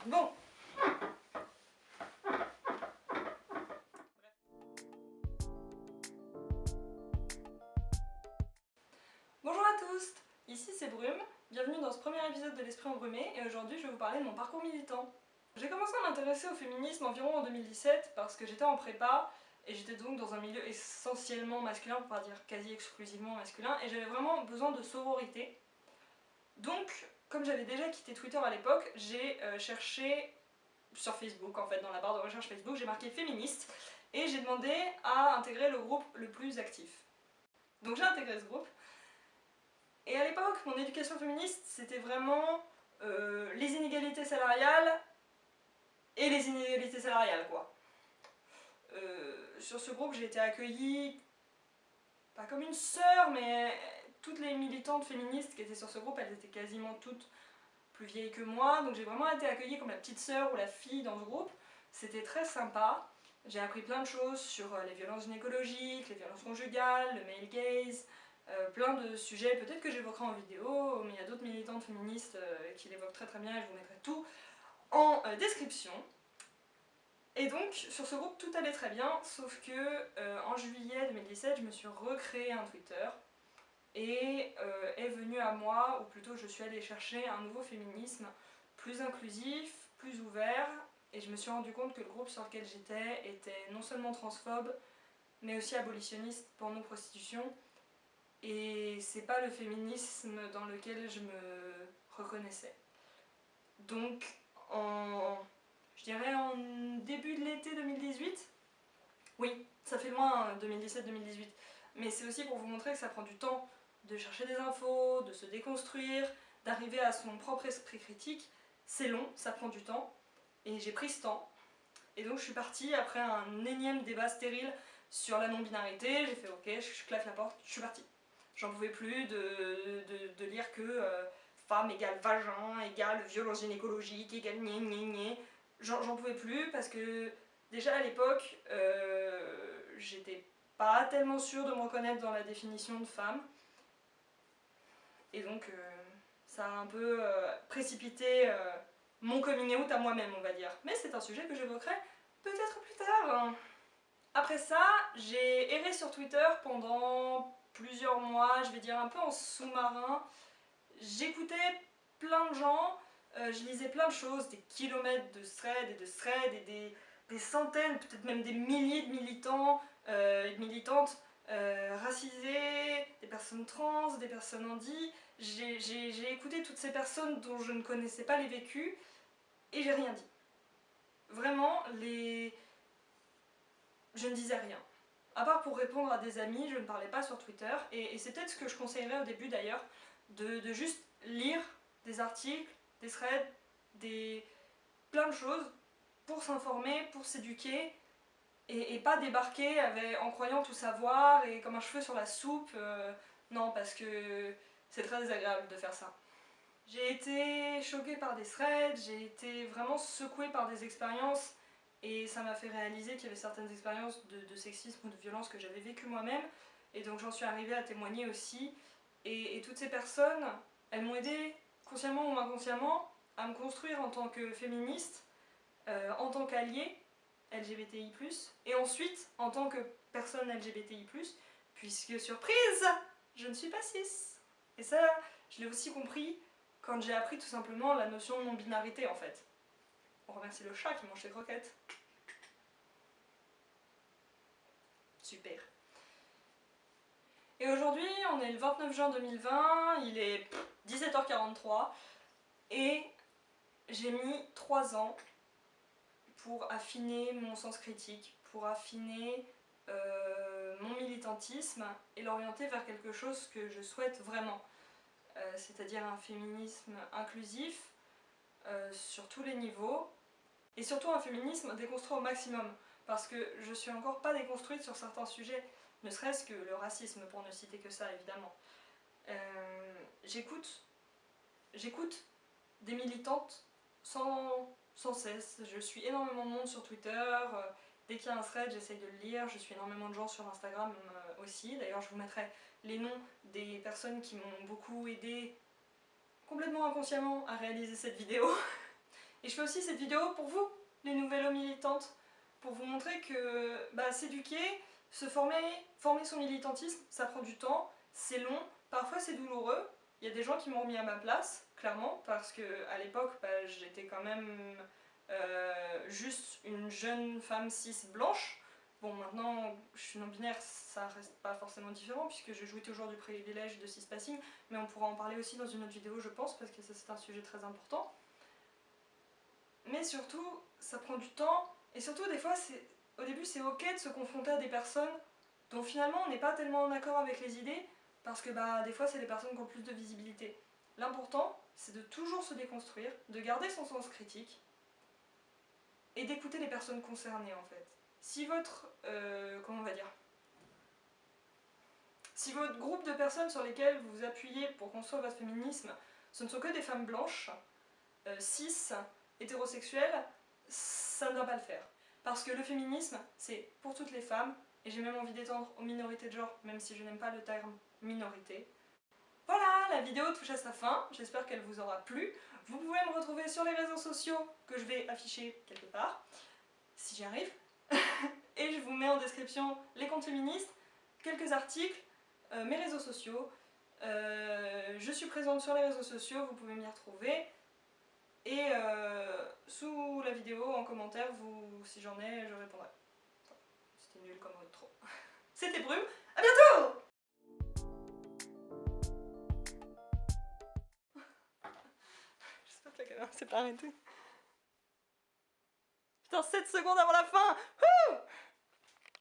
Bon. Bonjour à tous, ici c'est Brume, bienvenue dans ce premier épisode de l'Esprit Embrumé et aujourd'hui je vais vous parler de mon parcours militant. J'ai commencé à m'intéresser au féminisme environ en 2017 parce que j'étais en prépa et j'étais donc dans un milieu essentiellement masculin, pour pas dire quasi exclusivement masculin, et j'avais vraiment besoin de sororité. Donc, comme j'avais déjà quitté Twitter à l'époque, j'ai cherché sur Facebook, en fait, dans la barre de recherche Facebook, j'ai marqué féministe et j'ai demandé à intégrer le groupe le plus actif. Donc j'ai intégré ce groupe. Et à l'époque, mon éducation féministe, c'était vraiment les inégalités salariales et les inégalités salariales, quoi. Sur ce groupe, j'ai été accueillie, pas comme une sœur, mais toutes les militantes féministes qui étaient sur ce groupe, elles étaient quasiment toutes plus vieilles que moi, donc j'ai vraiment été accueillie comme la petite sœur ou la fille dans ce groupe. C'était très sympa. J'ai appris plein de choses sur les violences gynécologiques, les violences conjugales, le male gaze, plein de sujets, peut-être que j'évoquerai en vidéo, mais il y a d'autres militantes féministes qui l'évoquent très très bien et je vous mettrai tout en description. Et donc, sur ce groupe, tout allait très bien, sauf que en juillet 2017, je me suis recréé un Twitter et est venu à moi, ou plutôt je suis allée chercher un nouveau féminisme plus inclusif, plus ouvert, et je me suis rendu compte que le groupe sur lequel j'étais était non seulement transphobe, mais aussi abolitionniste porno-prostitution, et c'est pas le féminisme dans lequel je me reconnaissais. Donc, je dirais en début de l'été 2018, oui, ça fait loin 2017-2018, mais c'est aussi pour vous montrer que ça prend du temps de chercher des infos, de se déconstruire, d'arriver à son propre esprit critique. C'est long, ça prend du temps, et j'ai pris ce temps. Et donc je suis partie après un énième débat stérile sur la non-binarité, j'ai fait ok, je claque la porte, je suis partie. J'en pouvais plus de lire que femme égale vagin, égale violence gynécologique, égale gné gné gné. J'en pouvais plus parce que déjà à l'époque, j'étais pas tellement sûre de me reconnaître dans la définition de femme. Et donc ça a un peu précipité mon coming out à moi-même, on va dire. Mais c'est un sujet que j'évoquerai peut-être plus tard. Après ça, j'ai erré sur Twitter pendant plusieurs mois, je vais dire un peu en sous-marin. J'écoutais plein de gens, je lisais plein de choses, des kilomètres de threads et des centaines, peut-être même des milliers de militants et de militantes racisées, des personnes trans, des personnes handies. J'ai écouté toutes ces personnes dont je ne connaissais pas les vécus et j'ai rien dit. Vraiment, je ne disais rien. À part pour répondre à des amis, je ne parlais pas sur Twitter, et c'est peut-être ce que je conseillerais au début d'ailleurs, de juste lire des articles, des threads, plein de choses pour s'informer, pour s'éduquer, et pas débarquer en croyant tout savoir et comme un cheveu sur la soupe. Non, parce que c'est très désagréable de faire ça. J'ai été choquée par des threads, j'ai été vraiment secouée par des expériences et ça m'a fait réaliser qu'il y avait certaines expériences de sexisme ou de violence que j'avais vécues moi-même et donc j'en suis arrivée à témoigner aussi. Et toutes ces personnes, elles m'ont aidée, consciemment ou inconsciemment, à me construire en tant que féministe, en tant qu'alliée LGBTI+, et ensuite en tant que personne LGBTI+, puisque surprise, je ne suis pas cis. Et ça, je l'ai aussi compris quand j'ai appris tout simplement la notion de non-binarité en fait. On remercie le chat qui mange ses croquettes. Super. Et aujourd'hui, on est le 29 juin 2020, il est 17h43, et j'ai mis 3 ans pour affiner mon sens critique, pour affiner mon militantisme et l'orienter vers quelque chose que je souhaite vraiment. C'est-à-dire un féminisme inclusif sur tous les niveaux, et surtout un féminisme déconstruit au maximum, parce que je suis encore pas déconstruite sur certains sujets, ne serait-ce que le racisme, pour ne citer que ça évidemment. J'écoute des militantes sans cesse, je suis énormément de monde sur Twitter, dès qu'il y a un thread j'essaye de le lire, je suis énormément de gens sur Instagram aussi, d'ailleurs je vous mettrai les noms des personnes qui m'ont beaucoup aidé complètement inconsciemment à réaliser cette vidéo. Et je fais aussi cette vidéo pour vous, les nouvelles militantes, pour vous montrer que s'éduquer, former son militantisme, ça prend du temps, c'est long, parfois c'est douloureux. Il y a des gens qui m'ont remis à ma place, clairement, parce que à l'époque, j'étais quand même juste une jeune femme cis blanche. Bon, maintenant, je suis non-binaire, ça reste pas forcément différent, puisque je jouis toujours du privilège de cis-passing, mais on pourra en parler aussi dans une autre vidéo, je pense, parce que ça c'est un sujet très important. Mais surtout, ça prend du temps, et surtout, des fois, au début, c'est ok de se confronter à des personnes dont finalement on n'est pas tellement en accord avec les idées, parce que des fois, c'est des personnes qui ont plus de visibilité. L'important, c'est de toujours se déconstruire, de garder son sens critique, et d'écouter les personnes concernées, en fait. Si votre... comment on va dire, si votre groupe de personnes sur lesquelles vous vous appuyez pour construire votre féminisme, ce ne sont que des femmes blanches, cis, hétérosexuelles, ça ne doit pas le faire. Parce que le féminisme, c'est pour toutes les femmes, et j'ai même envie d'étendre aux minorités de genre, même si je n'aime pas le terme minorité. Voilà, la vidéo touche à sa fin, j'espère qu'elle vous aura plu. Vous pouvez me retrouver sur les réseaux sociaux que je vais afficher quelque part, si j'y arrive. Et je vous mets en description les comptes féministes, quelques articles, mes réseaux sociaux. Je suis présente sur les réseaux sociaux, vous pouvez m'y retrouver. Et sous la vidéo, en commentaire, si j'en ai, je répondrai. Enfin, c'était nul comme trop. C'était Brume, à bientôt. J'espère que la caméra s'est pas arrêtée. Putain, 7 secondes avant la fin.